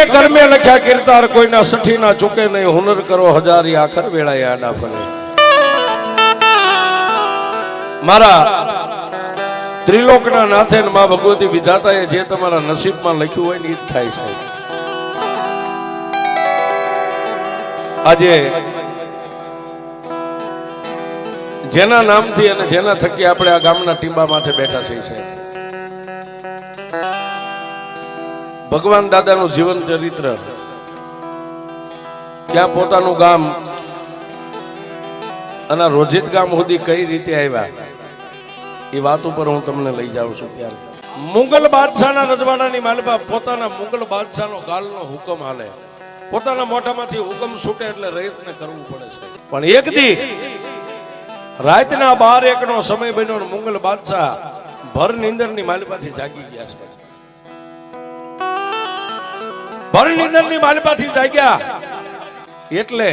ગમે કર્મે લખ્યા કીર્તાર કોઈના સઠી ના ચૂકે નહીં હુનર કરો હજારી આખર વેળાએ આડા ફરે મારા ત્રિલોકના નાથે ને માં ભગવતી વિધાતાએ જે તમારા નસીબમાં લખ્યું હોય ને એ જ થાય છે આજે જેના નામથી અને જેના થકી આપણે આ ગામના ટીંબા માથે બેઠા છીએ સાહેબ ભગવાન દાદાનું જીવન ચરિત્ર ક્યાં પોતાનું ગામ અને રોજિત ગામ સુધી કઈ રીતે આવ્યા એ વાત ઉપર હું તમને લઈ જાઉં છું ત્યારે મુગલ બાદશાહના રજવાડાની માલપા પોતાના મુગલ બાદશાહનો ગાલનો હુકમ હાલે પોતાના મોઢામાંથી હુકમ છૂટે એટલે રયતને કરવું પડે છે પણ એક દી રાતના 12 નો સમય બન્યો મુગલ બાદશાહ ભર નીંદરની માલપાથી જાગી ગયા છે ભર નીંદરની માલપાથી જાગ્યા એટલે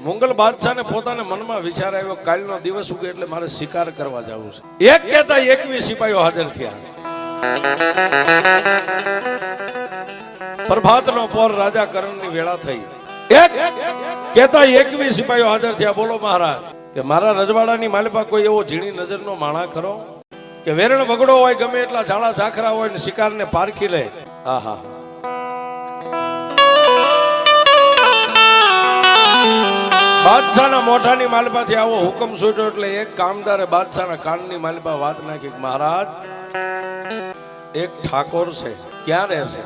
મુગલ બાદશાહને પોતાના મનમાં વિચાર આવ્યો કાલનો દિવસ ઉગે એટલે મારે શિકાર કરવા જવું છે એક કહેતા 21 સિપાહીઓ હાજર થયા પ્રભાતનો પોર રાજા કરણની વેળા થઈ એક કહેતા 21 સિપાહીઓ હાજર થયા બોલો મહારાજ કે મારા રજવાડાની માલપા કોઈ એવો ઝીણી નજરનો માણા ખરો કે વેરણ વગડો હોય ગમે એટલા ઝાડા ઝાખરા હોય ને શિકારને પારખી લે આહા બાદશાહના મોઢાની માલપાથી આવો હુકમ છૂટ્યો એટલે એક કામદારે બાદશાહના કાનની માલપા વાત નાખી મહારાજ એક ઠાકોર છે ક્યાં રહે છે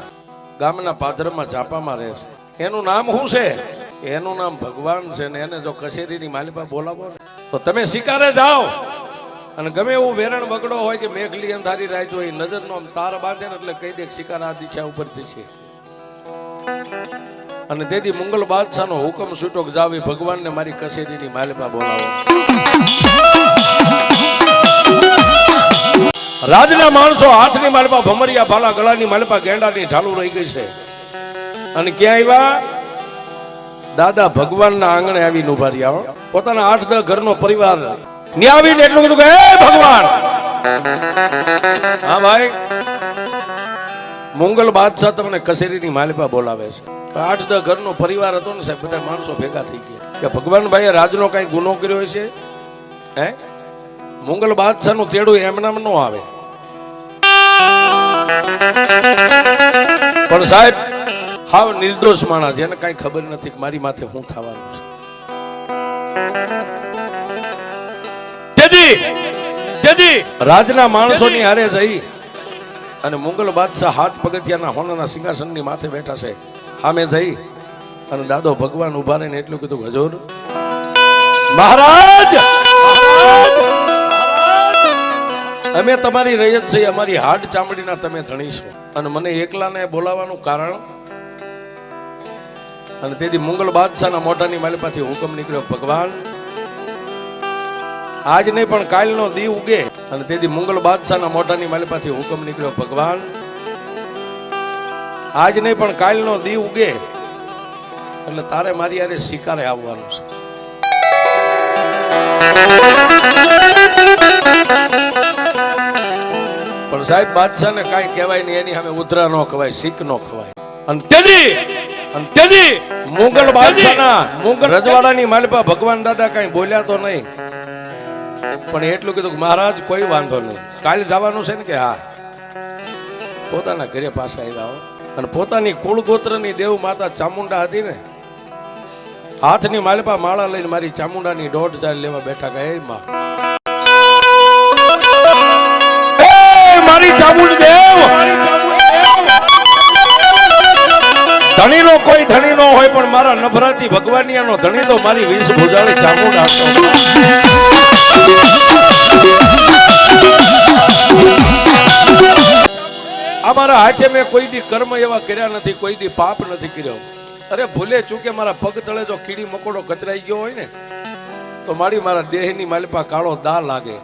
ગામના પાદરમાં ઝાપામાં રહે છે એનું નામ શું છે એનું નામ ભગવાન છે ને એને જો કચેરીની માલપા બોલાવો ને તો તમે શિકારે જાઓ અને ગમે એવું વેરણ વગડો હોય કે મેઘલી અંધારી રાત હોય નજરનો તાર બાંધે ને એટલે કહી દે શિકાર આ દિશા ઉપરથી છે અને તેથી મુગલ બાદશાહનો હુકમ છૂટો કે જાવ ભગવાનને મારી કચેરીની માલપા બોલાવો રાજના માણસો હાથની માલપા ભમરિયા ભાલા ગળાની માલપા ગેંડાની ઢાલુ રહી ગઈ છે અને ક્યાં આવ્યા દાદા ભગવાનના આંગણે આવીને ઉભા રહ્યા પોતાના 8-10 ઘરનો પરિવાર ને આવીને એટલું કીધું કે હે ભગવાન હા ભાઈ મુગલ બાદશાહ તમને કચેરીની માલપા બોલાવે છે 8-10 ઘરનો પરિવાર હતો ને સાહેબ બધા માણસો ભેગા થઈ ગયા કે ભગવાન ભાઈએ રાજનો કઈ ગુનો કર્યો છે હે મુગલ બાદશાહ નું તેડું એમનામ ન આવે પણ સાહેબ હાવ નિર્દોષ માણસ જેને કઈ ખબર નથી મારી માથે શું થવાનું છે તેથી રાજના માણસોની હારે જઈ અને મુગલ બાદશાહ હાથ પગથિયાના હોનાના સિંહાસનની માથે બેઠા છે સામે જઈ અને દાદો ભગવાન ઉભા રહીને એટલું કીધું હજુર મહારાજ અમે તમારી રયત છે અમારી હાડ ચામડીના તમે ધણી છો અને મને એકલાને બોલાવવાનું કારણ અને તેથી મુગલ બાદશાહના મોઢાની માલપાથી હુકમ નીકળ્યો ભગવાન આજ નહીં પણ કાલનો દી ઉગે અને તેથી મુગલ બાદશાહના મોઢાની માલપાથી હુકમ નીકળ્યો ભગવાન આજ નહીં પણ કાલનો દી ઉગે એટલે તારે મારી યારે શિકારે આવવાનું છે પણ સાહેબ બાદશાહને કાંઈ કહેવાય નહીં એની સામે ઉધરા ન ખવાય શીખ ન ખવાય અને તેથી મુગલ બાદશાહના મુગલ રજવાડાની માલપા ભગવાન દાદા કાંઈ બોલ્યા તો નહીં પણ એટલું કીધું કે મહારાજ કોઈ વાંધો નહીં કાલે જવાનું છે ને કે હા પોતાના ઘરે પાસે આવ્યા અને પોતાની કુળ ગોત્રની દેવ માતા ચામુંડા હતી ને હાથની માલપા માળા લઈને મારી ચામુંડાની 1.5 લેવા બેઠા ગયા માં મારી ચામુંડ દેવ ધણીનો કોઈ ધણી નો હોય પણ મારા નભરાતી ભગવાનિયાનો ધણી તો મારી 20 ભુજાળી ચામુંડા અમારા હાથે મેં કોઈ દી કર્મ એવા કર્યા નથી કોઈ દી પાપ નથી કર્યો અરે ભૂલે ચૂકે મારા પગ તળે જો કીડી મકોડો કચરાઈ ગયો હોય ને તો મારા દેહની માલપા કાળો દા લાગે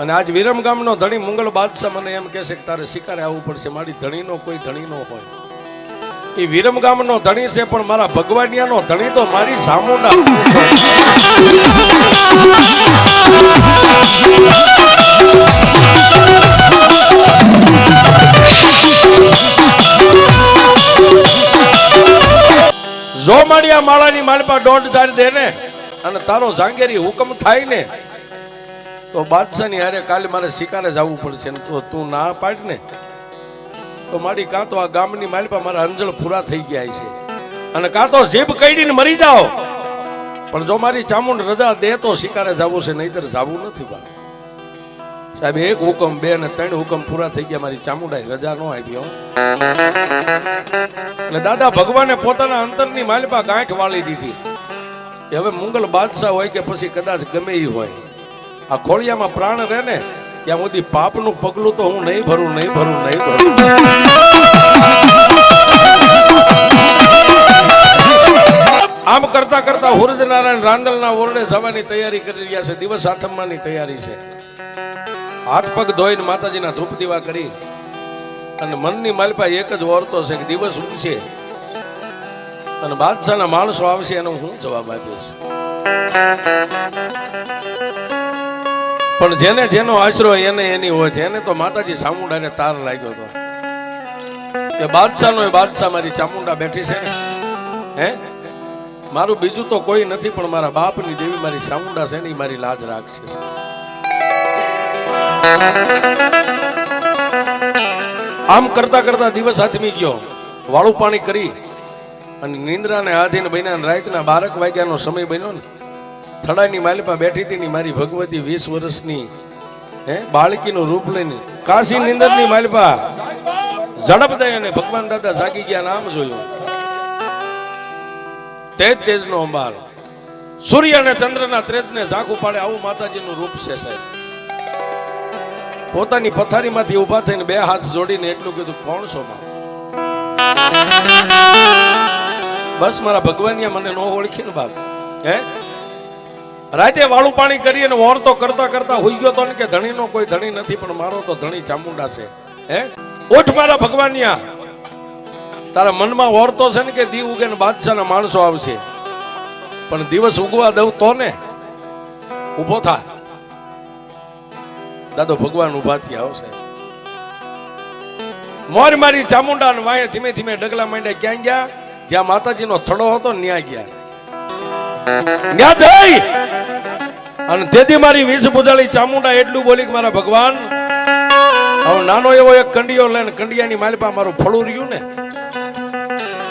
અને આજ વિરમ ગામનો ધણી મુગલ બાદશાહ મને એમ કહેશે કે તારે શિકારે આવવું પડશે મારી ધણીનો કોઈ ધણી નો હોય એ વિરમ ગામનો ધણી છે પણ મારા ભગવાનિયાનો ધણી તો મારી સામુંડા જો માળિયા માળાની માલપા દોઢ ચારી દે ને અને તારો જાંગેરી હુકમ થાય ને તો બાદશાહની હારે કાલે મારે શિકારે જવું પડશે ને તો તું ના પાડ ને તો મારી કાં તો આ ગામની માલપા મારા અંજળ પૂરા થઈ ગયા છે અને કાં તો જીભ કઈડીને મરી જાઓ પણ જો મારી ચામુંડ રજા દે તો શિકારે જવું છે નહીતર જવું નથી બા સાહેબ એક હુકમ બે અને ત્રણ હુકમ પૂરા થઈ ગયા મારી ચામુંડાએ રજા નો આપી હો એટલે દાદા ભગવાને પોતાના અંતરની માલપા ગાંઠ વાળી દીધી કે હવે મુગલ બાદશાહ હોય કે પછી કદાચ ગમે એ હોય આ ખોળિયામાં પ્રાણ રહે ને ત્યાં સુધી પાપનું પગલું તો હું નહીં ભરું નહીં ભરું નહીં ભરું આમ કરતા કરતા હુરજનારાયણ રાંદલના ઓરડે જવાની તૈયારી કરી રહ્યા છે દિવસ આથમવાની તૈયારી છે હાથ પગ ધોઈને માતાજીના ધૂપ દીવા કરી અને મનની માલપા એક જ ઓરતો છે કે દિવસ ઉગશે અને બાદશાહના માણસો આવશે એનો હું જવાબ આપ્યો છે પણ જેને જેનો આશરો એને એની હોય છે એને તો માતાજી ચામુંડાને તાર લાગ્યો હતો કે બાદશાહનો બાદશાહ મારી ચામુંડા બેઠી છે ને હે મારું બીજું તો કોઈ નથી પણ મારા બાપની દેવી મારી ચામુંડા છે ને એ મારી લાજ રાખશે આમ કરતા કરતા દિવસ હાથમી ગયો વાળું પાણી કરી અને નિંદ્રાને આધીન બન્યા રાતના 12 વાગ્યાનો સમય બન્યો ને થડાની માલપા બેઠી હતી મારી ભગવતી 20 વર્ષની બાળકીનું રૂપ લઈને કાશી નિંદરની માલપા ઝડપ દઈ અને ભગવાન દાદા જાગી ગયા નામ જોયું તેજ તેજનો અંબાર સૂર્ય અને ચંદ્રના તેજને ઝાંખું પાડે આવું માતાજીનું રૂપ છે સાહેબ પોતાની પથારીમાંથી ઊભા થઈને 2 હાથ જોડીને એટલું કીધું કોણ છો માં બસ મારા ભગવાનિયા મને નો ઓળખી ને બાપ હે રાતે વાળું પાણી કરી અને ઓરતો કરતા કરતા હોઈ ગયો તો ને કે ધણીનો કોઈ ધણી નથી પણ મારો તો ધણી ચામુંડા છે હે ઉઠ મારા ભગવાનિયા તારા મનમાં ઓરતો છે ને કે દી ઉગે ને બાદશાહના માણસો આવશે પણ દિવસ ઉગવા દઉં તો ને ઊભો થા દાદો ભગવાન ઉભા થી આવશે મોર મારી ચામુંડા ને વાય ધીમે ધીમે ડગલા માંડ્યા ક્યાં ગયા જ્યાં માતાજીનો થડો હતો ન્યા ગયા ન્યા જઈ અને તેથી મારી વીજ બુજાળી ચામુંડા એટલું બોલી કે મારા ભગવાન હવે નાનો એવો એક કંડિયો લઈને કંડિયાની માલપા મારું ફળું રહ્યું ને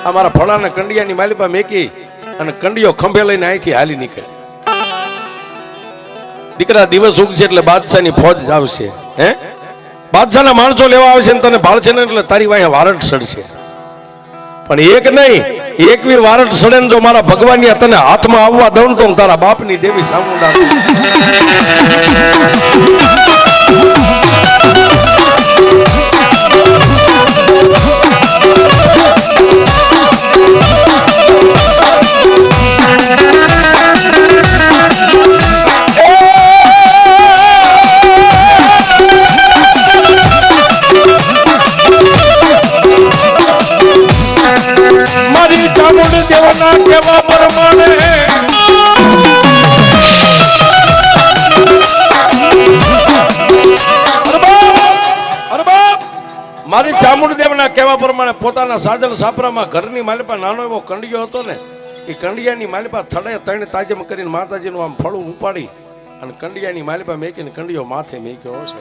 આ મારા ફળાને કંડિયાની માલપા મેકી અને કંડિયો ખંભે લઈને અહીંથી હાલી નીકળે દીકરા દિવસ ઉગશે એટલે બાદશાહની ફોજ આવશે હે બાદશાહના માણસો લેવા આવશે ને તને ભાળશે ને એટલે તારી વાંહે વારંટ સડશે પણ એક નહીં એકવી વારંટ સડે ને જો મારા ભગવાનની તને હાથમાં આવવા દઉં તો તારા બાપની દેવી ચામુંડા મારી ચામુંડ દેવના કેવા પરમાણે મારી ચામુંડ દેવના કહેવા પ્રમાણે પોતાના સાજલ સાપરામાં ઘરની માલપા નાનો એવો કંડિયો હતો ને એ કંડિયાની માલપા થડે ત્રણ તાજમ કરીને માતાજીનું આમ ફળું ઉપાડી અને કંડિયાની માલપા મેકીને કંડિયો માથે મેક્યો છે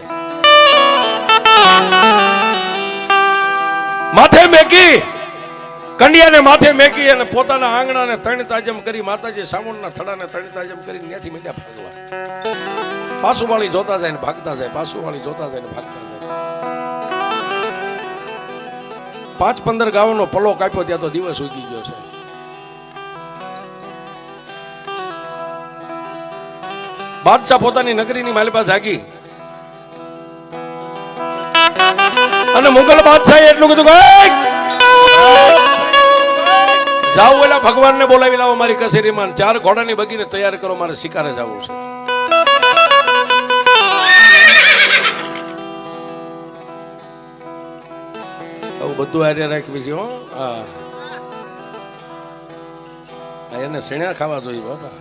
માથે મેકી કંડિયાને માથે મેકી અને પોતાના આંગણાને ત્રણ તાજમ કરી માતાજી ચામુંડના થડાને ત્રણ તાજમ કરી ત્યાંથી મીંડ્યા ભાગવા પાસુવાળી જોતા જાય ને ભાગતા જાય પાસુવાળી જોતા જાય ને ભાગતા જાય 5-15 ગાવનો પલો કાપ્યો ત્યાં તો દિવસ ઉગી ગયો છે બાદશાહ પોતાની નગરીની માલપા જાગી અને મુગલ બાદશાહે એટલું કીધું કે જાઓ એલા ભગવાનને બોલાવી લાવો મારી કચેરીમાં 4 ઘોડાની બગીને તૈયાર કરો મારે શિકારે જવું છે બધું આરે રાખવી છે હો હા એને સણ્યા ખાવા જોઈએ બાપા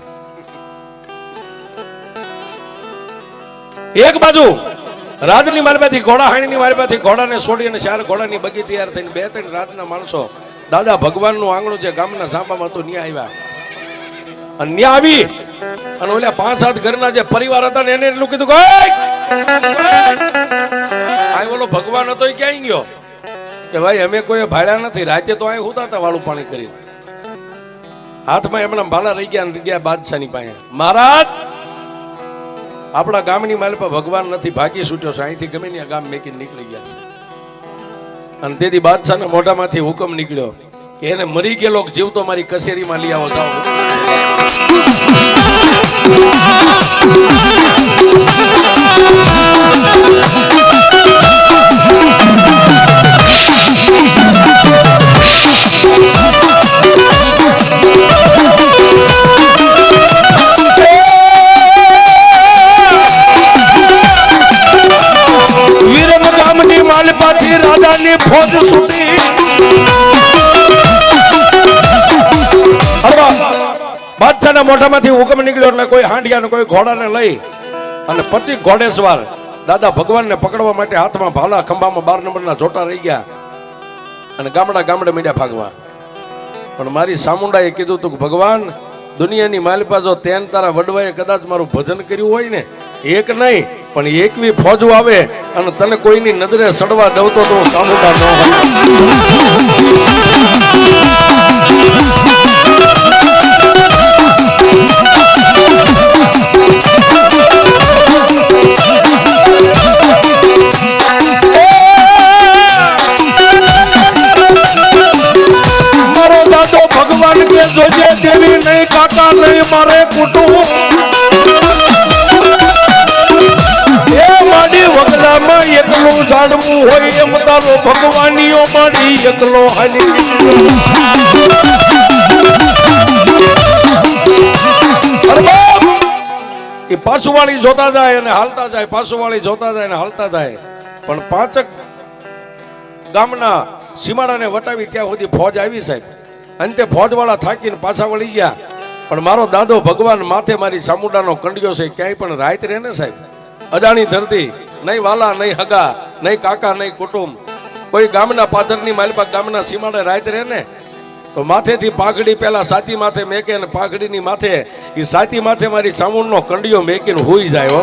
એક બાજુ રાજની માલપાથી ઘોડા હાણીની માલપાથી ઘોડાને છોડી અને 4 ઘોડાની બગી તૈયાર થઈને 2-3 રાતના માણસો દાદા ભગવાનનું આંગણું જે ગામના સાંપામાં હતું ન્યા આવ્યા અને ન્યા આવી અને ઓલા 5-7 ઘરના જે પરિવાર હતા ને એને એટલું કીધું કે આ ઓલો ભગવાન હતો એ ક્યાં ગયો કે ભાઈ અમે કોઈ ભાડ્યા નથી, રાતે તો અહીં હુતા હતા વાળું પાણી કરી, હાથમાં એમના ભાલા રહી ગયા ને ગયા બાદશાહની પાસે. મહારાજ આપણા ગામની માલ પર ભગવાન નથી, ભાગી છૂટ્યો છે, અહીંથી ગમે ને ગામ મેકીને નીકળી ગયા છે. અને તેથી બાદશાહના મોઢામાંથી હુકમ નીકળ્યો કે એને મરી ગયેલો જીવતો મારી કચેરીમાં લઈ આવો, જાઓ. રાજાની ફોજ સુધી બાદશાહના મોઢામાંથી હુકમ નીકળ્યો એટલે કોઈ હાંડિયા ને કોઈ ઘોડાને લઈ અને 25 ઘોડેસવાર દાદા ભગવાનને પકડવા માટે હાથમાં ભાલા, ખંભામાં 12 નંબરના જોટા રહી ગયા અને ગામડા ગામડે મીડિયા ભાગવા. પણ મારી સામુંડાએ કીધું તું ભગવાન દુનિયાની માલિપા જો તેન તારા વડવાએ કદાચ મારું ભજન કર્યું હોય ને, એક નહીં પણ 21 ફોજો આવે અને તને કોઈની નજરે સડવા દઉં તો સામુંડા ન મારો દાદો ભગવાન કે જોજે દેવી નહીં, કાકા નહીં, મારે કુટુંબ વગડામાં એકલું જાણવું હોય એમ તારો ભગવાનીઓ મારી એકલો હાલી. એ પાછુવાળી જોતા જાય અને હાલતા જાય, પાછુવાળી જોતા જાય અને હાલતા જાય. પણ 5 ગામના સીમાડાને વટાવી ત્યાં સુધી ફોજ આવી સાહેબ. અંતે ફોજવાળા થાકીને પાછા વળી ગયા. પણ મારો દાદો ભગવાન માથે મારી સામુંડાનો કંડિયો છે, ક્યાંય પણ રાત રહે ને સાહેબ. અજાણી ધરતી, નહીં વાલા, નહીં હગા, નહીં કાકા, નહીં કુટુંબ, કોઈ ગામના પાદરની માલપા ગામના સીમાડે રાત રહે ને તો માથેથી પાઘડી પેલા સાતી માથે મેકે અને પાઘડીની માથે એ સાતી માથે મારી ચામુંડનો કંડિયો મેકીને હોઈ જાય. હો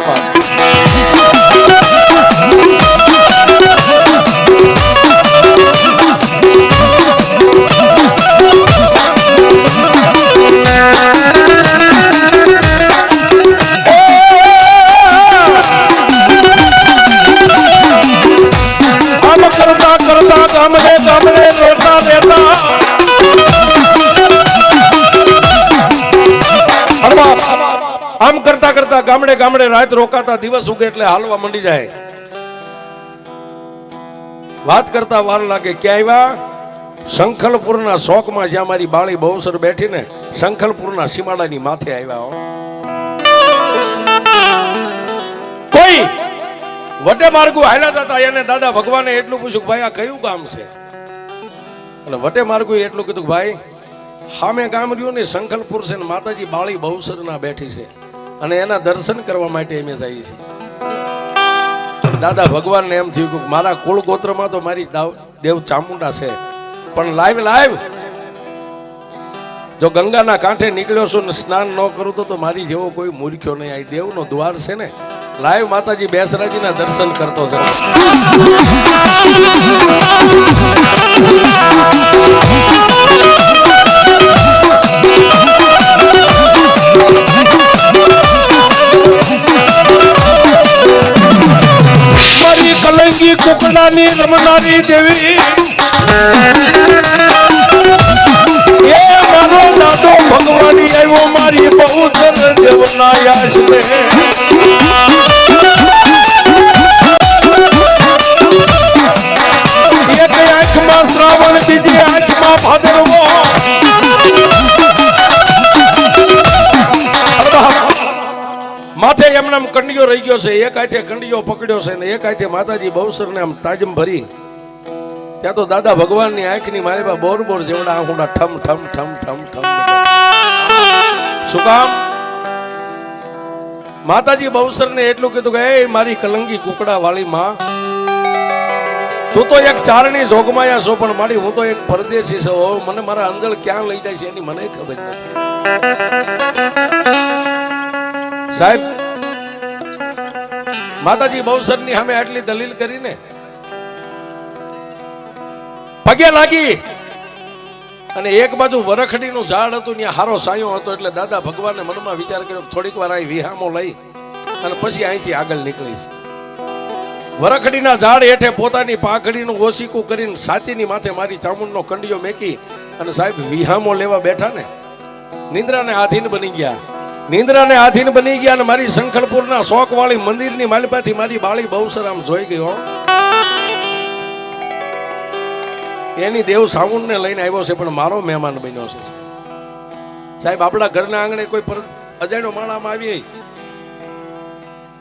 બાપ આમ કરતા કરતા ગામડે ગામડે રાત રોકાતા દિવસ ઉગે એટલે હાલવા મંડી જાય. વાત કરતા વાર લાગે. ક્યાં આવ્યા? શંખલપુરના શોકમાં જ્યાં મારી બાળી બહુસર બેઠી ને શંખલપુરના સીમાડાની માથે આવ્યા. કોઈ વટે માર્ગુ હાલ્યા જતા એને દાદા ભગવાને એટલું પૂછ્યું કે ભાઈ આ કયું ગામ છે? અને વટે માર્ગુ એટલું કીધું કે ભાઈ સામે ગામ રહ્યું ને શંખલપુર છે ને માતાજી બાળી બહુસર ના બેઠી છે અને એના દર્શન કરવા માટે અમે જઈએ છીએ. દાદા ભગવાનને એમ થયું કે મારા કુળ ગોત્રમાં તો મારી દેવ ચામુંડા છે, પણ લાઈવ જો ગંગાના કાંઠે નીકળ્યો છું ને સ્નાન ન કરું તો મારી જેવો કોઈ મૂર્ખ્યો નહીં. આ દેવનો દ્વાર છે ને, લાઈવ માતાજી બેસરાજીના દર્શન કરતો છે. મારી કલંકી કુકડાની રમનારી દેવી એ મારો દાદો ભગવાની આવ્યો મારી બહુચર દેવના યાસ ને. એક આંખમાં શ્રાવણ, બીજી આંખમાં ભાદરવો. માથે એમનામ કંડિયો રહી ગયો છે, એક હાથે કંડિયો પકડ્યો છે ને એક હાથે માતાજી બહુસર ને આમ તાજમ ભરી. ત્યાં તો દાદા ભગવાનની આંખની મારી પાસે બોર બોર જેવડા આંખોડા ઠમ ઠમ ઠમ ઠમ ઠમ. શું કામ? માતાજી બહુસર ને એટલું કીધું કે એ મારી કલંગી કુકડા વાળી માં તું તો એક ચારણી જોગમાયા છો, પણ મારી હું તો એક પરદેશી છું. હવે મને મારા અંજળ ક્યાં લઈ જાય છે એની મને ખબર નથી. સાહેબ, માતાજી બહુસરની સામે આટલી દલીલ કરીને પગે લાગી, અને એક બાજુ વરખડીનું ઝાડ હતું, ત્યાં હારો સાયો હતો. એટલે દાદા ભગવાને મનમાં વિચાર કર્યો થોડીક વાર અહીં વિહામો લઈ અને પછી અહીંથી આગળ નીકળીશ. વરખડીના ઝાડ હેઠે પોતાની પાઘડીનું ઓશીકું કરીને સાચીની માથે મારી ચામુંડનો કંડિયો મેકી અને સાહેબ વિહામો લેવા બેઠા ને, નિંદ્રાને આધીન બની ગયા. નિંદ્રાને આધીન બની ગયા અને મારી શંખલપુરના શોક વાળી મંદિરની માલિપાથી મારી બાળી બહુસર આમ જોઈ ગયો. એની દેવ સામુંડને લઈને આવ્યો છે, પણ મારો મહેમાન બન્યો છે. સાહેબ, આપણા ઘરના આંગણે કોઈ અજાણ્યો માણામાં આવી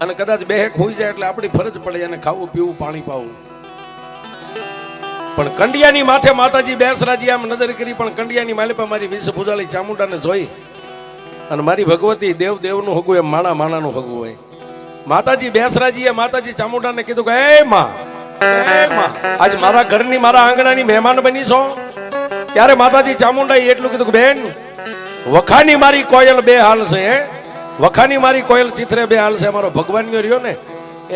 અને કદાચ બેહેક હોઈ જાય એટલે આપણી ફરજ પડે એને ખાવું પીવું પાણી પાવું. પણ કંડિયાની માથે માતાજી બેસરાજી આમ નજર કરી, પણ કંડિયાની માલિપા મારી વિષ ભુજાળી ચામુંડાને જોઈ અને મારી ભગવતી દેવ દેવનું હગું એમ માણા માણાનું હગું હોય. માતાજી બેસરાજીએ માતાજી ચામુંડાને કીધું કે એ માં, આજ મારા ઘરની મારા આંગણાની મહેમાન બની છો. ત્યારે માતાજી ચામુંડાએ એટલું કીધું કે બેન, વખાની મારી કોયલ બે હાલ છે. વખાની મારી કોયલ ચિત્રે બે હાલ છે. મારો ભગવાનનો રહ્યો ને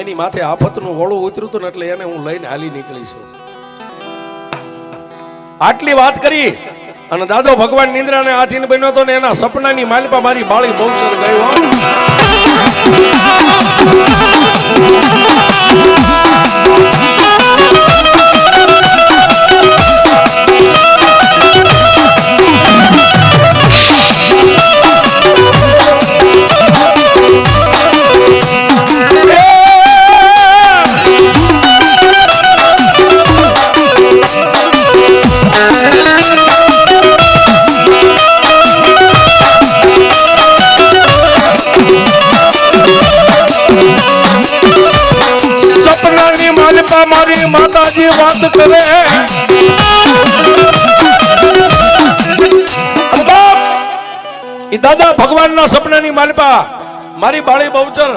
એની માથે આફતનું વળું ઉતર્યું હતું ને એટલે એને હું લઈને હાલી નીકળી છું. આટલી વાત કરી અને દાદો ભગવાન નિંદ્રાને આધીન બન્યો હતો ને એના સપનાની માલિપા મારી બાળી બહુસર ગયો. સપનાની માલિપા મારી માતાજી વાત કરે. દાદા ભગવાનના સપનાની માલિપા મારી બાળી બહુચર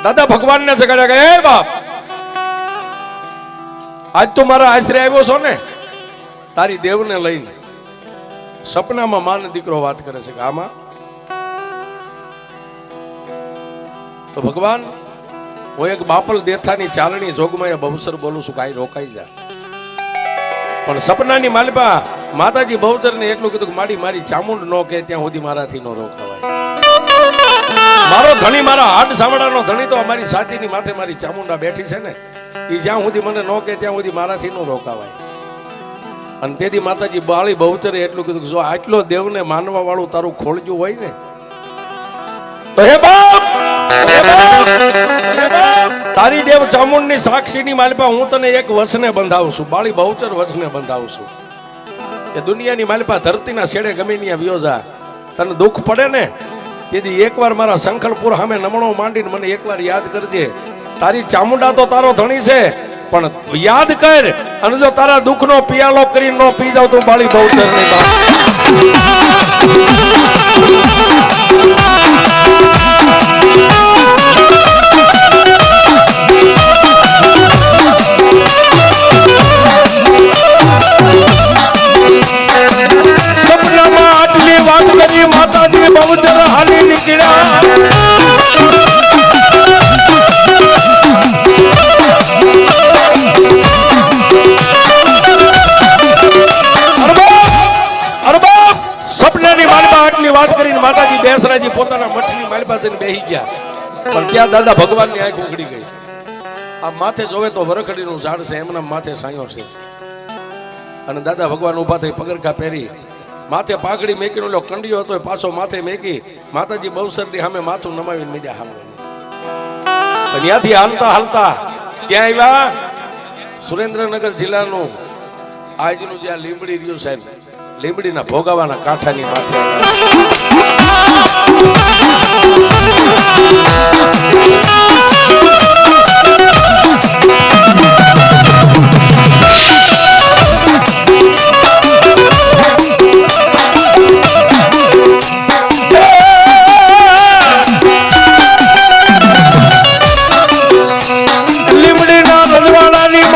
દાદા ભગવાનને જગાડ્યા કે હે બાપ, આજ તો મારા આશરે આવ્યો છો ને તારી દેવને લઈને. સપનામાં માન દીકરો વાત કરે છે કે આમાં તો ભગવાન, હું એક બાપલ દેથાની ચાલણી જોગમાં બહુસર બોલું છું, કાંઈ રોકાઈ જા. પણ સપનાની માલિપા માતાજી બહુચરને એટલું કીધું કે મારી ચામુંડ નો કે ત્યાં સુધી મારાથી નો રોકાવાય. મારો ધણી, મારા હાડ સાંભળાનો ધણી તો અમારી સાચીની માથે મારી ચામુંડા બેઠી છે ને, એ જ્યાં સુધી મને નો કે ત્યાં સુધી મારાથી નો રોકાવાય. અને તેથી માતાજી બાળી બહુચરે એટલું કીધું કે જો આટલો દેવને માનવા વાળું તારું ખોળજું હોય ને તો હે બાપ, તારી દેવ ચામુંડની સાક્ષીની માલિપા હું તને એક વચને બંધાવું છું. બાળી બહુચર વચને બંધાવું છું કે દુનિયાની માલિપા ધરતીના છેડે ગમે ત્યાં વ્યોજા, તને દુઃખ પડે ને તેથી એકવાર મારા શંખલપુર સામે નમણો માંડીને મને એકવાર યાદ કરજે. તારી ચામુંડા તો તારો ધણી છે, પણ યાદ કર, અને જો તારા દુઃખનો પિયાલો કરીને નો પી જાવ તો બાળી બહુચર નહીં બાપ. સપનામાં આટલી વાત કરી માતાજી બહુચર હાલી નીકળ્યા. સપનાની માલિપા આટલી વાત કરીને માતાજી બેસરાજી પોતાના મઠની માલિપા જઈને બેહી ગયા. પણ ત્યાં દાદા ભગવાનની આંખ ઉઘડી ગઈ. આ માથે જોવે તો વરખડીનું ઝાડ છે, એમના માથે સાયો છે. અને દાદા ભગવાન ઉભા થઈ પગરખા પહેરી માથે પાઘડી મેકીનો લો કંડિયો હતો પાછો માથે મેકી માતાજી બહુસરની સામે માથું નમાવીને મીડ્યા હાલવાની. ત્યાંથી હાલતા હાલતા ક્યાં આવ્યા? સુરેન્દ્રનગર જિલ્લાનું આજનું જ્યાં લીંબડી રહ્યું સાહેબ, લીંબડીના ભોગાવાના કાંઠાની માથે લીંબડીના રજવાડાની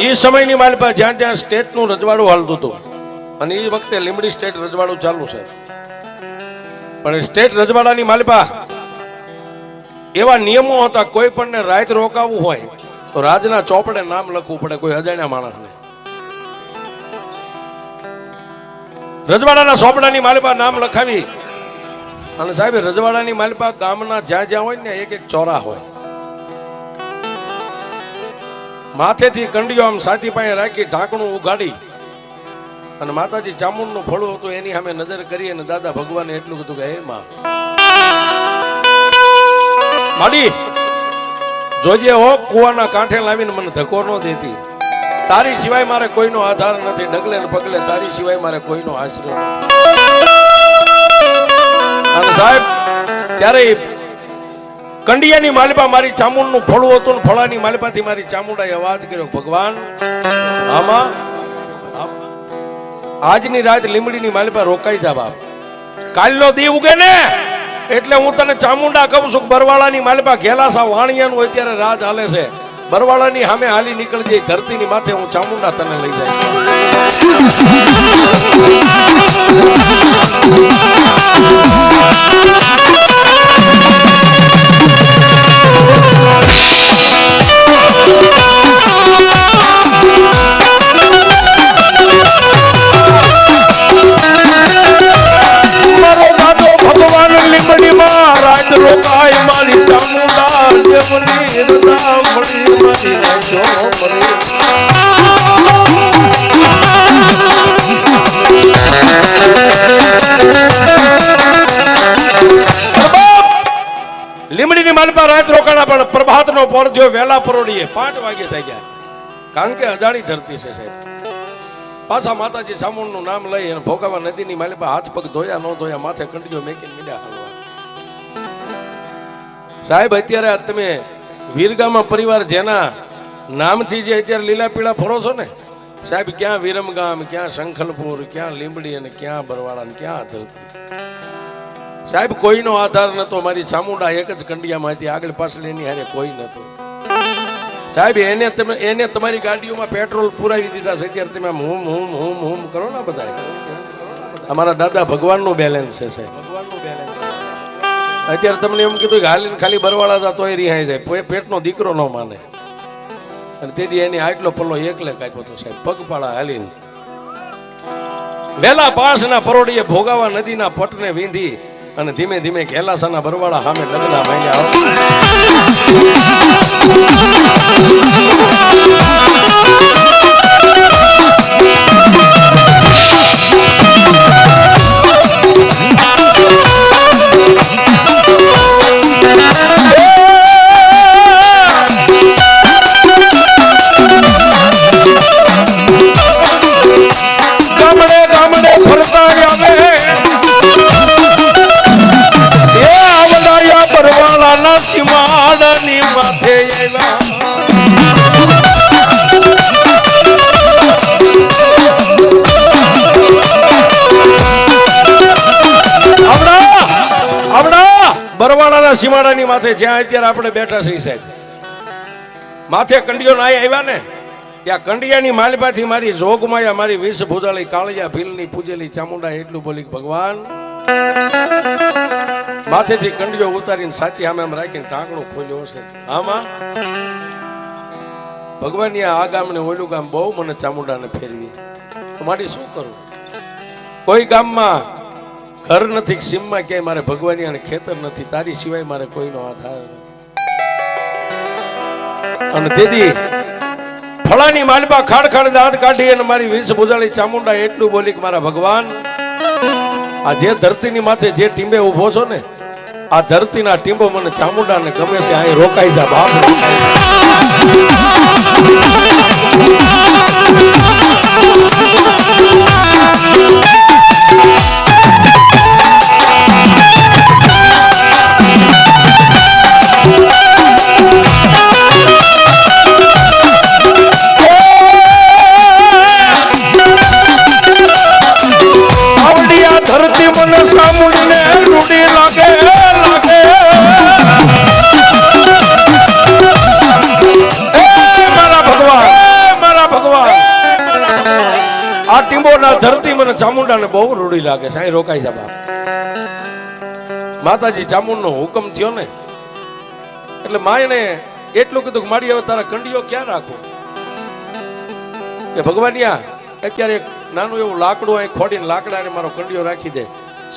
એ સમયની માલિપા જ્યાં જ્યાં સ્ટેટનું રજવાડું હાલતું હતું અને એ વખતે લીંબડી સ્ટેટ રજવાડું ચાલુ છે, પણ સ્ટેટ રજવાડાની માલિપા એવા નિયમો હતા, કોઈ પણ રાત રોકાવું હોય તો રાજના ચોપડે નામ લખવું પડે, કોઈ અજાણ્યા માણસને. રજવાડાના ચોપડાની માલિપા નામ લખાવી અને સાહેબ રજવાડાની માલિપા ગામના જ્યાં જ્યાં હોય ને એક એક ચોરા હોય, માથેથી કંડિયો આમ સાથી પાસે રાખી ઢાંકણું ઉગાડી અને માતાજી ચામુંડનું ફળું હતું એની સામે નજર કરી અને દાદા ભગવાને એટલું કીધું કે હે માં માડી જોજે હો, કુવાના કાંઠે લાવીને મને ધક્કો ન દેતી, તારી સિવાય મારે કોઈનો આધાર નથી, ડગલે ને પગલે તારી સિવાય મારે કોઈનો આશ્રય નથી. અને સાહેબ ત્યારે કંડિયાની માલિપા મારી ચામુંડનું ફળું હતું ને ફળાની માલિપાથી મારી ચામુંડાએ અવાજ કર્યો, ભગવાન આમાં આજની રાત લીમડીની માલિપા રોકાઈ જા બાપ, કાલનો દી ઉગે ને એટલે હું તને ચામુંડા કહું છું. બરવાળાની માલિપા ઘેલાસા વાણિયાનું અત્યારે રાજ હાલે છે, બરવાળાની સામે હાલી નીકળી જાય ધરતીની માથે હું ચામુંડા તને લઈ જાય. રોકાય મારી ચામુંડા દેવની રજા મળી મારી રાજો લીમડીની માલિપા રાત રોકાણા, પણ પ્રભાતનો પોર જો વહેલા પરોડીએ 5 વાગે થઈ ગયા, કારણ કે અજાણી ધરતી છે સાહેબ. પાછા માતાજી ચામુંડનું નામ લઈ અને ભોગાવા નદીની માલિપા હાથ પગ ધોયા ન ધોયા માથે કંડિયો મેકીને મીડ્યા હાલવા. સાહેબ અત્યારે તમે વીરગામા પરિવાર જેના નામથી જે અત્યારે લીલા પીળા ફરો છો ને સાહેબ, ક્યાં વિરમગામ, ક્યાં શંખલપુર, ક્યાં લીંબડી અને ક્યાં બરવાળા ને ક્યાં ધરતી. સાહેબ કોઈનો આધાર નતો, મારી ચામુંડા એક જ કંડિયામાં હતી, આગળ પાછળ એની હારે કોઈ નતો. સાહેબ એને તમારી ગાડીઓમાં પેટ્રોલ પુરાવી દીધા છે, અત્યારે તમે હુમ હુમ હુમ હુમ કરો ને બધા. અમારા દાદા ભગવાનનું બેલેન્સ છે સાહેબ, ભગવાનનું બેલેન્સ. અત્યારે તમને એમ કીધું કે હાલીને ખાલી બરવાળા જા તોય રિહાઈ જાય, પેટનો દીકરો ન માને. અને તેથી એની આટલો પલ્લો એકલે કાપ્યો તો સાહેબ, પગપાળા હાલીને વેલા પાસના પરોડીએ ભોગાવા નદીના પટને વીંધી અને ધીમે ધીમે ઘેલાસાના બરવાળા સામે લગ્ન માંગ્યા. બરવાળાના સીમાડાની માથે જ્યાં અત્યારે આપણે બેઠા છીએ સાહેબ, માથે કંડિયો ના આવ્યા ને ત્યાં કંડિયાની માલિપાથી મારી જોગમાયા મારી વિષ ભૂજાળી કાળિયા ભીલની પૂજેલી ચામુંડા એટલું બોલી, ભગવાન માથેથી કંડિયો ઉતારીને સાચી સામે આમ રાખીને ઢાંકણું ખોલ્યો છે. આમાં ભગવાન આ ગામ ને ઓલું ગામ બહુ મને ચામુંડાને ફેરવી, તો મારી શું કરું? કોઈ ગામમાં ઘર નથી, સીમમાં ક્યાંય મારે ભગવાન અને ખેતર નથી, તારી સિવાય મારે કોઈનો આધાર નથી. અને તેથી ફળાની માલિપા ખાડ ખાડ દાંત કાઢી અને મારી વિષ ભૂજાળી ચામુંડા એટલું બોલી કે મારા ભગવાન આ જે ધરતીની માથે જે ટીંબે ઉભો છો ને, આ ધરતીના ટીંબો મને ચામુંડાને ગમે છે, અહીં રોકાઈ જા બાપ. આંબોના ધરતી મને ચામુંડાને બહુ રૂડી લાગે છે. અહીં રોકાઈ જા બાપ. માતાજી ચામુંડનો હુકમ થયો ને એટલે માયને એટલું કીધું કે મારી હવે તારા કંડીઓ ક્યાં રાખો કે ભગવાનિયા અત્યારે એક નાનું એવું લાકડું અહીં ખોડીને લાકડાને મારો કંડીઓ રાખી દે.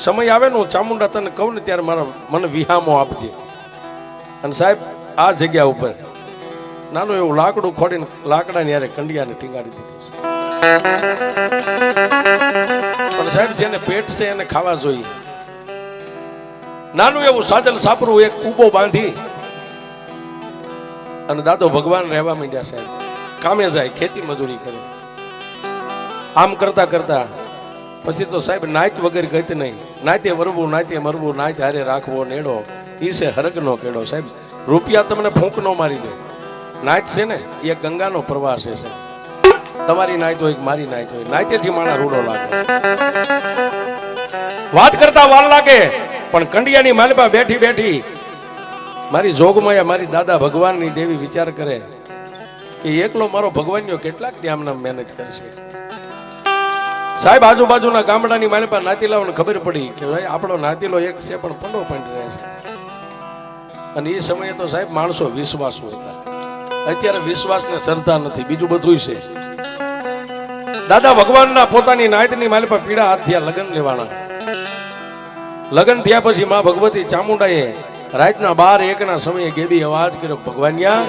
સમય આવે ને હું ચામુંડા તને કહું ને ત્યારે મને વિહામો આપજે. અને સાહેબ આ જગ્યા ઉપર નાનું એવું લાકડું ખોડીને લાકડાને યારે કંડિયાને ટીંગાડી દીધું છે. પણ સાહેબ જેને પેટ છે એને ખાવા જોઈએ. નાનું એવું સાજલ સાપરું એક કૂબો બાંધી અને દાદો ભગવાન રહેવા માંડ્યા. સાહેબ કામે જાય, ખેતી મજૂરી કરે. આમ કરતા કરતા પછી તો સાહેબ નાચ વગર ગત નહીં. નાતે વરવું, નાતે મરવું, નાચ હારે રાખવો નેડો, ઈ છે હરગ નો કેડો. સાહેબ રૂપિયા તમને ફૂંક નો મારી દે. નાચ છે ને એ ગંગાનો પ્રવાહ છે. સાહેબ તમારી નાચ હોય મારી નાચ હોય, નાચેથી માણા રૂડો લાગે. વાત કરતા વાર લાગે પણ કંડિયાની માલપા બેઠી બેઠી મારી જોગમાયા મારી દાદા ભગવાનની દેવી વિચાર કરે કે એકલો મારો ભગવાનનો કેટલાક ધ્યાન મહેનત કરશે. સાહેબ આજુબાજુના ગામડાની માલપા નાતીલાઓને ખબર પડી કે ભાઈ આપણો નાતીલો એક છે પણ પંડો પંડ રહે છે. અને એ સમયે તો સાહેબ માણસો વિશ્વાસુ હતા. અત્યારે વિશ્વાસને શ્રદ્ધા નથી, બીજું બધું છે. દાદા ભગવાનના પોતાની નાયતની માલપા પીડા હાથ થયા લગ્ન લેવાના. લગ્ન થયા પછી માં ભગવતી ચામુંડાએ રાતના 12-1 સમયે ગેબી અવાજ કર્યો, ભગવાનિયા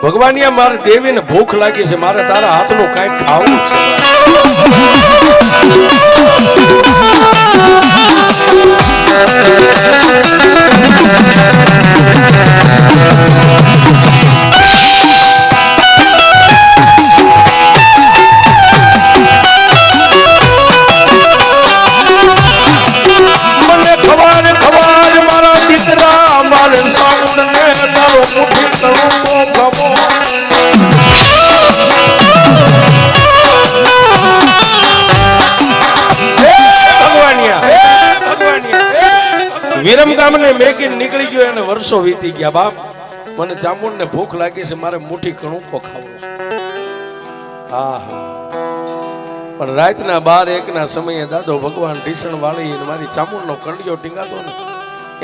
ભગવાનિયા મારે દેવીને ભૂખ લાગી છે, મારે તારા હાથનું કાંઈક ખાવું છે. વિરમ ગામને મેકીને નીકળી ગયો અને વર્ષો વીતી ગયા. બાપ મને ચામુંડને ભૂખ લાગી છે, મારે મુઠ્ઠી કણુકો ખાવો છે. હા પણ રાતના 12-1 સમયે દાદો ભગવાન ઢીસણ વાળી મારી ચામુંડનો કંડિયો ટીંગાતો ને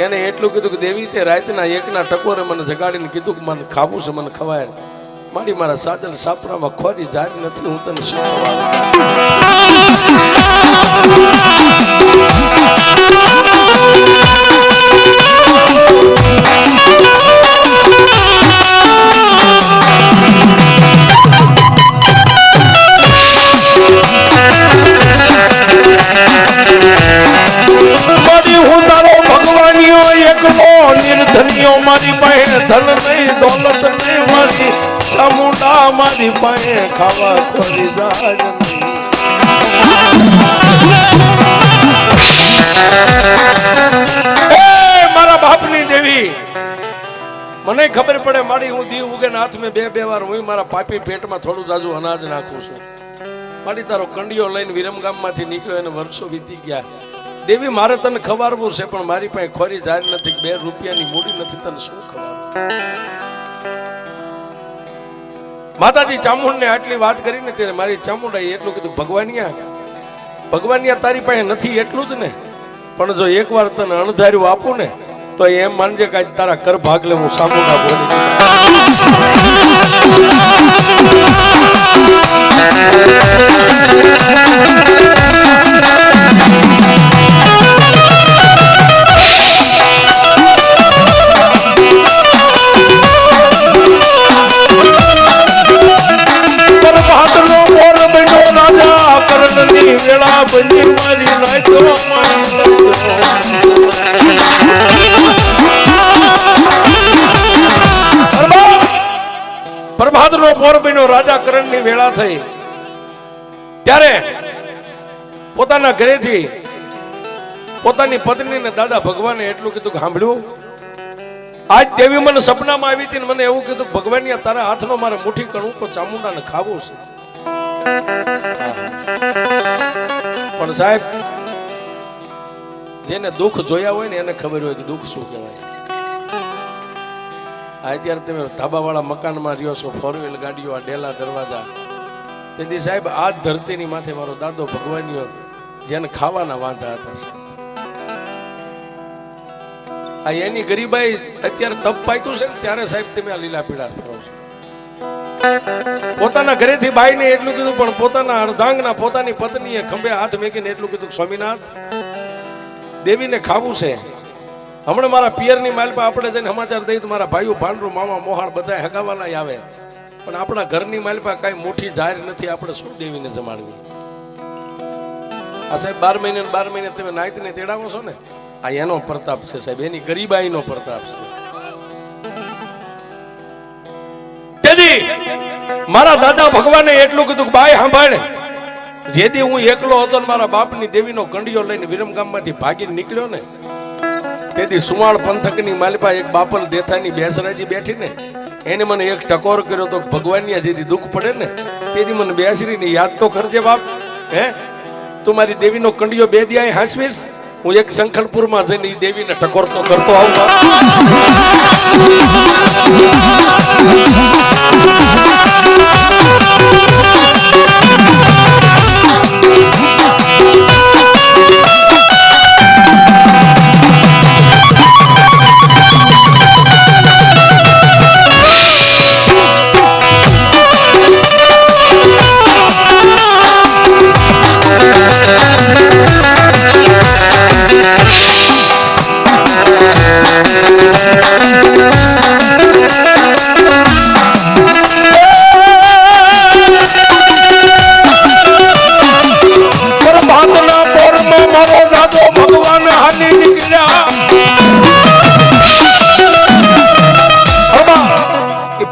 એને એટલું કીધું કે દેવી તે રાતના 1 ટકોરે મને જગાડીને કીધું કે મને ખાવું છે, મને ખવાય. મારી મારા સાજલ સાપરામાં ખોરી જાય નથી, હું તને શું નિર્ધનિયો મારી પાસે ધન નહીં, દોલત નહીં, મારી ચામુંડા મારી પાસે ખાવા ખોરી જાય નહીં. મારા બાપની દેવી મને ખબર પડે મારી હું દીવ ઉગે હાથ મેં 2 વાર હું મારા પાપી પેટમાં થોડું જાજુ અનાજ નાખું છું. મારી તારો કંડિયો લઈને વિરમગામ માંથી નીકળ્યો અને વર્ષો વીતી ગયા. દેવી મારે તને ખવારવું છે પણ મારી પાસે ખોરી જારી નથી, 2 રૂપિયાની મૂડી નથી, તને શું ખવારવું. માતાજી ચામુંડને આટલી વાત કરીને ત્યારે મારી ચામુંડાએ એટલું કીધું, ભગવાનિયા તારી પાસે નથી એટલું જ ને, પણ જો એકવાર તને અણધાર્યું આપું ને તો એમ માનજે કે તારા કર ભાગ લે હું ચામુંડા બોલી. પ્રભાતનો પોર બન્યો, રાજા કરણની વેળા થઈ ત્યારે પોતાના ઘરેથી પોતાની પત્નીને દાદા ભગવાને એટલું કીધું કે સાંભળ્યું, આજ દેવી મને સપનામાં આવી હતી, મને એવું કીધું ભગવાનિયા તારા હાથનો મારે મુઠ્ઠી કણુકો ચામુંડાને ખાવું છે. પણ સાહેબ જેને દુઃખ જોયા હોય ને એને ખબર હોય કે દુઃખ શું કહેવાય. અત્યારે તમે ધાબાવાળા મકાનમાં રહ્યો છો, 4 વ્હીલ ગાડીઓ, આ ડેલા દરવાજા, તેથી સાહેબ આ ધરતીની માથે મારો દાદો ભગવાનીઓ જેને ખાવાના વાંધા હતા સાહેબ, આ એની ગરીબાઈ અત્યારે તપ પાક્યું છે ને ત્યારે સાહેબ તમે આ લીલા પીળા ફરો છો. પોતાના ઘરેથી બાઈને એટલું કીધું, પણ પોતાના અર્ધાંગના પોતાની પત્નીએ ખંભે હાથ મેકીને એટલું કીધું, સ્વામિનાથ દેવીને ખાવું છે. હમણાં મારા પિયરની માલપા આપણે જઈને સમાચાર દઈએ તો મારા ભાઈઓ ભાંડરું મામા મોહાળ બધા હગાવાલા આવે, પણ આપણા ઘરની માલપા કઈ મોટી જાહેર નથી, આપણે શું દેવીને જમાડવી? આ સાહેબ 12 મહિને 12 મહિને તમે નાયતને તેડાવો છો ને, આ એનો પ્રતાપ છે સાહેબ, એની ગરીબાઈનો પ્રતાપ છે. તેથી મારા દાદા ભગવાને એટલું કીધું કે બાઈ સાંભળ, જેથી હું એકલો હતો ને મારા બાપની દેવીનો કંડિયો લઈને વિરમગામમાંથી ભાગીને નીકળ્યો ને, તેથી સુવાળ પંથકની માલપા એક બાપલ દેથાની બેસરાજી બેઠી ને, એને મને એક ટકોર કર્યો તો ભગવાનની જેથી દુઃખ પડે ને, તેથી મને બેસરીને યાદ તો કરજે બાપ, હે તું મારી દેવીનો કંડિયો 2 દી હાંસવીશ, હું એક સંખલપુરમાં જઈને એ દેવીને ટકોર તો કરતો આવું બાપ.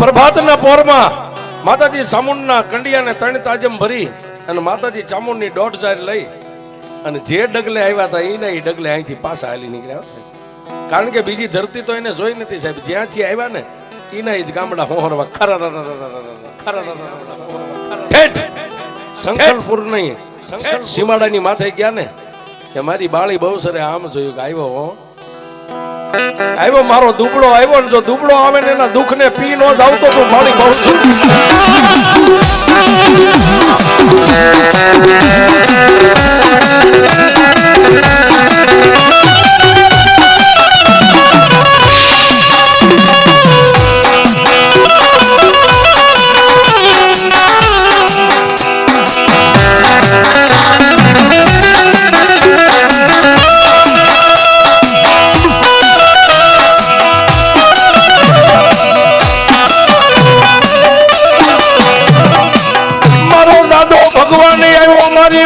પ્રભાતના પોરમાં માતાજી ચામુંડના કંડિયાને 3 તાજમ ભરી અને માતાજી ચામુંડની 1.5 જાર લઈ અને જે ડગલે આવ્યા હતા એના એ ડગલે અહીંથી પાછા હાલી નીકળ્યા. કારણ કે બીજી ધરતી તો એને જોઈ નથી સાહેબ, જ્યાંથી આવ્યા ને એના જ ગામડા હોહરવા સંખલપુર નહીં, સીમાડાની માથે ગયા ને, કે મારી બાળી બહુ સરે આમ જોયું કે આવ્યો મારો દુબળો આવ્યો ને, જો દુબળો આવે ને એના દુઃખ ને પી નો જાવ તો તું મારી બહુ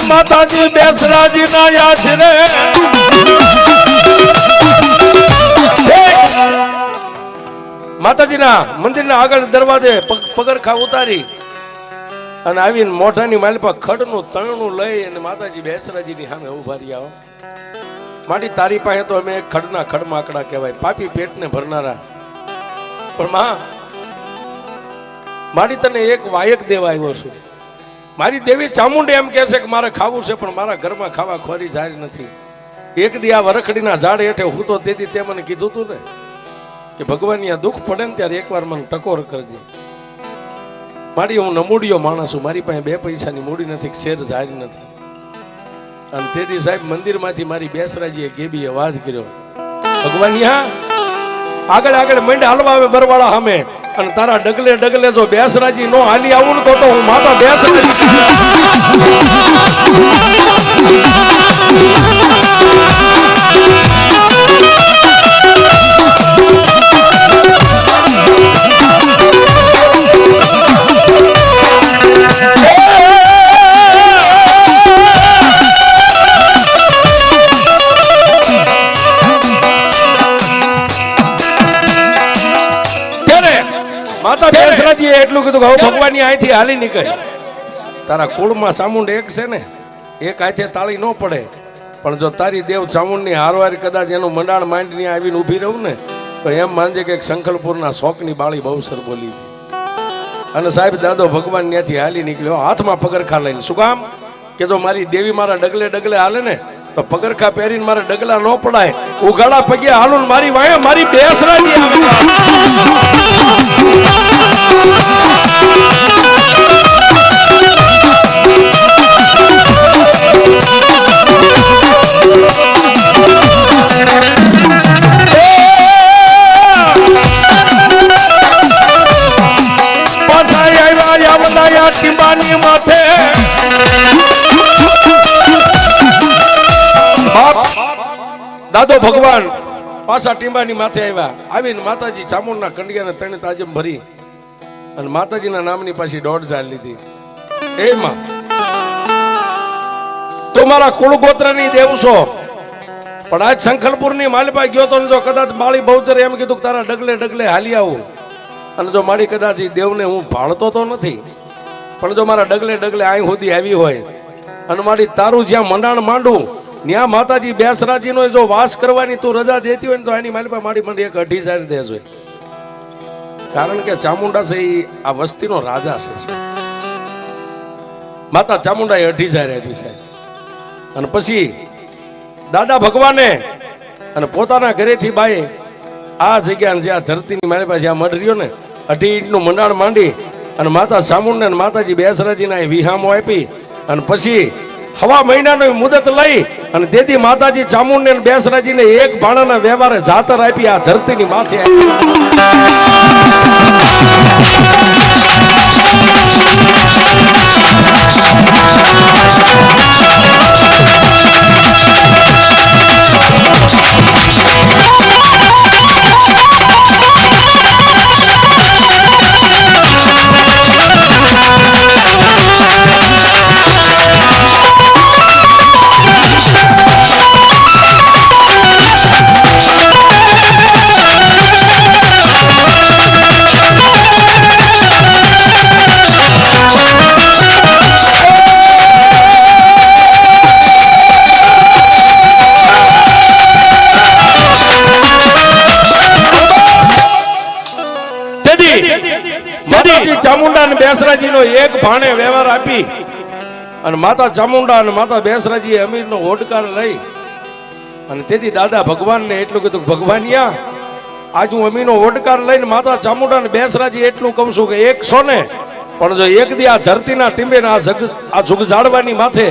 માતાજી બેસરાજી ના યાદ રે. માતાજીના મંદિરના આગળ દરવાજે પગરખા ઉતારી અને આવીને મોઢાની માલપા ખડનું તણનું લઈ અને માતાજી બેસરાજીની સામે ઉભા રહ્યા. મારી તારી પાસે તો અમે ખડના ખડમાકડા કહેવાય, પાપી પેટને ભરનારા, પણ માં મારી તને એક વાયક દેવા આવ્યો છું. મારી દેવી ચામુંડી એમ કહે છે કે મારે ખાવું છે, પણ મારા ઘરમાં ખાવા ખોરી જાય નથી. એક દી આ વરખડીના ઝાડ હેઠે હું તો તેથી તે મને કીધું તું ને કે ભગવાન આ દુઃખ પડે ને ત્યારે એકવાર મને ટકોર કરજે. મારી હું નમૂડિયો માણસ છું, મારી પાસે 2 પૈસાની મૂડી નથી, શેર જાય નથી. અને તેથી સાહેબ મંદિરમાંથી મારી બેસરાજીએ ગેબી અવાજ કર્યો, ભગવાન આગળ આગળ મંડ હાલવા આવે બરવાળા સામે, અને તારા ડગલે ડગલે જો બેસરાજી નો હાલી આવું ને તો હું માતા બેસરાજી. માતા બેસરાજીએ એટલું કીધું કે ભગવાનની અહીંથી હાલી નીકળ. તારા કુળમાં ચામુંડ એક છે ને, એક હાથે તાળી ન પડે, પણ જો તારી દેવ ચામુંડની હારવાર કદાચ એનું મંડાણ માંડીને આવીને ઊભી રહું ને તો એમ માનજે કે સંખલપુરના શોકની બાળી બહુ સર બોલી હતી. અને સાહેબ દાદો ભગવાન ત્યાંથી હાલી નીકળ્યો હાથમાં પગરખા લઈને. શું કામ કે જો મારી દેવી મારા ડગલે ડગલે હાલે ને તો પગરખા પહેરીને મારા ડગલા ન પડાય, ઉઘાડા પગે હાલું મારી વાયા મારી બેસરાજી આવે. ટીંબાની માથે દાદો ભગવાન પાછા ટીંબાની માથે આવ્યા. આવીને માતાજી ચામુંડના કંડિયાને ત્રણે તાજમ ભરી અને માતાજીના નામની પાછી 1.5 ઝાડ લીધી. એમાં તો મારા કુળ ગોત્રની દેવ છો, પણ આજ શંખલપુરની માલપા ગયો તો જો કદાચ માળી બહુચરે એમ કીધું તારા ડગલે ડગલે હાલી આવું, અને જો મારી કદાચ દેવને હું ભાળતો તો નથી, પણ જો મારા ડગલે ડગલે અહીં સુધી આવી હોય અને મારી તારું જ્યાં મંડાણ માંડું ત્યાં માતાજી બેસરાજીનો જો વાસ કરવાની તું રજા દેતી હોય ને તો એની માલિપા મારી મને 1.5 ઝાડ દેજો. કારણ કે ચામુંડા છે એ આ વસ્તીનો રાજા છે. માતા ચામુંડાએ 2.5 ઝાડ આપી છે. અને પછી દાદા ભગવાને અને પોતાના ઘરેથી બાએ આ જગ્યા જે આ ધરતીની માલિપા જ્યાં મઢ રહ્યો ને 2.5 ઇંચનું મંડાણ માંડી અને માતા ચામુંડા અને માતાજી બેસરાજીના વિહામો આપી અને પછી 1.5 મહિનાની મુદત લઈ અને તેથી માતાજી ચામુંડા અને બેસરાજીને એક ભાણાના વ્યવહારે જાતર આપી આ ધરતીની માથે ચામુંડા અને બેસરાજીનો એક ભાણે વ્યવહાર આપી અને માતા ચામુંડા અને માતા બેસરાજીએ અમીરનો હોડકાર લઈ અને તેથી દાદા ભગવાનને એટલું કીધું, ભગવાનિયા આજ હું અમીરનો હોડકાર લઈને માતા ચામુંડા અને બેસરાજી એટલું કહું છું કે 100 ને પણ જો એક દી આ ધરતીના ટીંબે આ જુગ જાળવાની માથે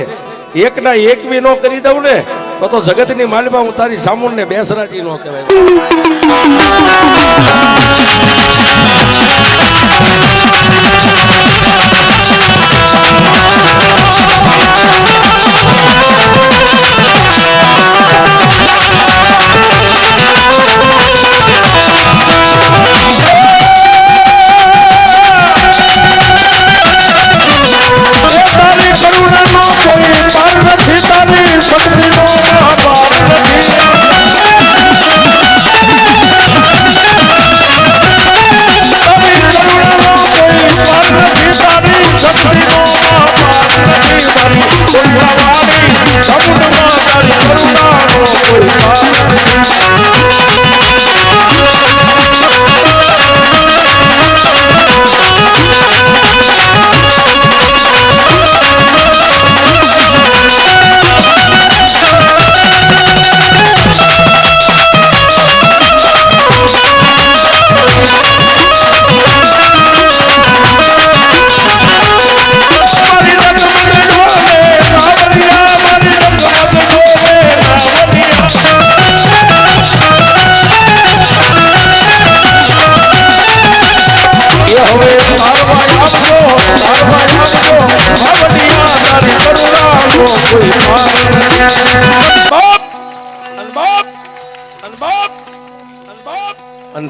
એકના એક બી નો કરી દઉં ને તો જગતની માલિપા હું તારી ચામુંડ ને બેસરાજી નો કહેવાય.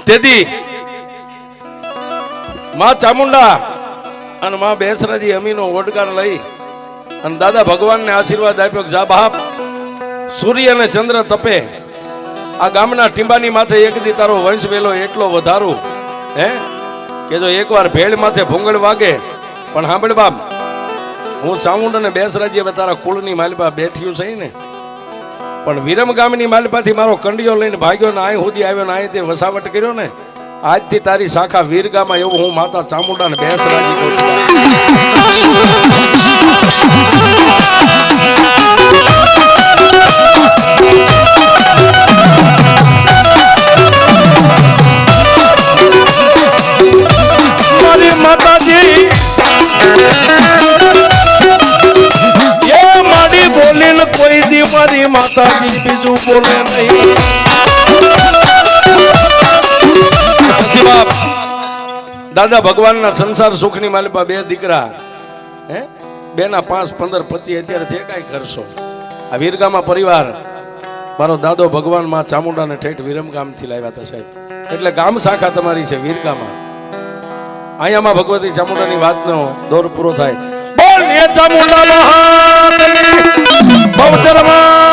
તેથી માં ચામુંડા અને માં બેસરાજી અમીનો ઓડકાર લઈ અને દાદા ભગવાનને આશીર્વાદ આપ્યો કે જા બાપ, સૂર્ય અને ચંદ્ર તપે આ ગામના ટીંબાની માથે એક દી તારો વંશ વેલો એટલો વધારું હે કે જો એકવાર ભેળ માથે ભૂંગળ વાગે પણ સાંભળ બાપ, હું ચામુંડા અને બેસરાજી હવે તારા કુળની માલિપા બેઠ્યું છે ને, પણ વિરમ ગામની માલિપાથી મારો કંડિયો લઈને ભાગ્યો ને અહીં સુધી આવ્યો ને અહીં તે વસાવટ કર્યો ને, આજથી તારી શાખા વીરગામાં એવું હું માતા ચામુંડા ને બેસરાજી કહું છું. મારી માતાજી એ મારી બોલી મારી માતાજી બીજું બોલે નહીં. પછી બાપ દાદા ભગવાનના સંસાર સુખની માલિપા 2 દીકરા, હે 2 ના 5, 15, 25 અત્યારે જે કાંઈ કરશો. આ વીરગામા પરિવાર મારો દાદો ભગવાન માં ચામુંડાને ઠેઠ વિરમગામથી લાવ્યા હતા સાહેબ. એટલે ગામ શાખા તમારી છે વીરગામા. અહીંયામાં ભગવતી ચામુંડાની વાતનો દોર પૂરો થાય. બોલ એ ચામુંડા મહારાજની, બહુચરમાં